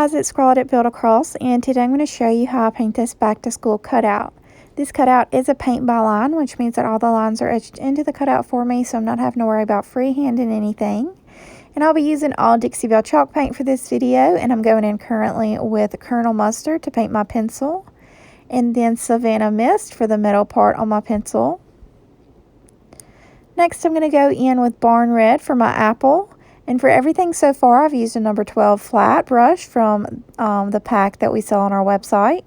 guys, it's Scrawled Build Across, and today I'm going to show you how I paint this back to school cutout. This cutout is a paint by line, which means that all the lines are etched into the cutout for me, so I'm not having to worry about freehanding anything. And I'll be using all Dixie Belle chalk paint for this video, and I'm going in currently with Colonel Mustard to paint my pencil, and then Savannah Mist for the middle part on my pencil. Next, I'm going to go in with Barn Red for my apple. And for everything so far, I've used a number 12 flat brush from the pack that we sell on our website.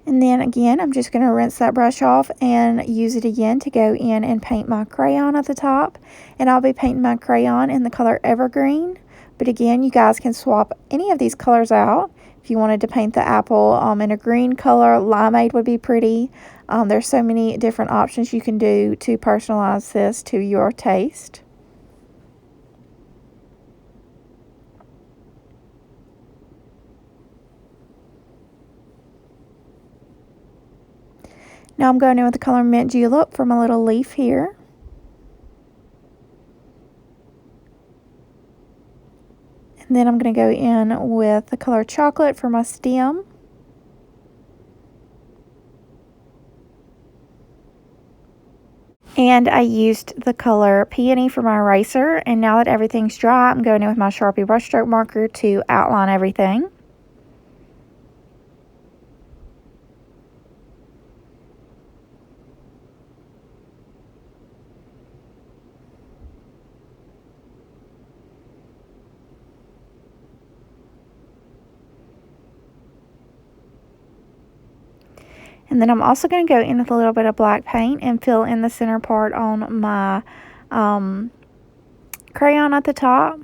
And then again, I'm just going to rinse that brush off and use it again to go in and paint my crayon at the top. And I'll be painting my crayon in the color Evergreen. But again, you guys can swap any of these colors out. If you wanted to paint the apple in a green color, limeade would be pretty. There's so many different options you can do to personalize this to your taste. Now I'm going in with the color Mint Julep for my little leaf here. And then I'm going to go in with the color Chocolate for my stem. And I used the color Peony for my eraser. And now that everything's dry, I'm going in with my Sharpie brushstroke marker to outline everything. And then I'm also going to go in with a little bit of black paint and fill in the center part on my crayon at the top.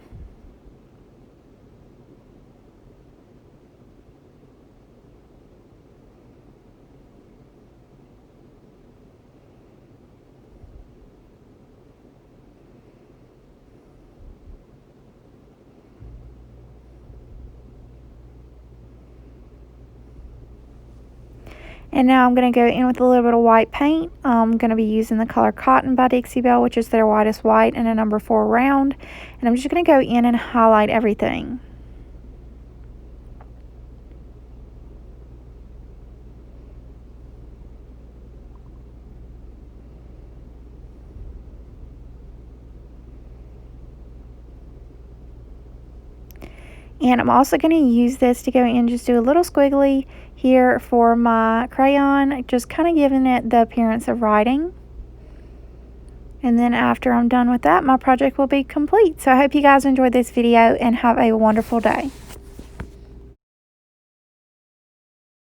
And now I'm going to go in with a little bit of white paint. I'm going to be using the color Cotton by Dixie Belle, which is their whitest white, and a number 4 round. And I'm just going to go in and highlight everything. And I'm also going to use this to go in and just do a little squiggly here for my crayon, just kind of giving it the appearance of writing. And then after I'm done with that, my project will be complete. So I hope you guys enjoyed this video and have a wonderful day.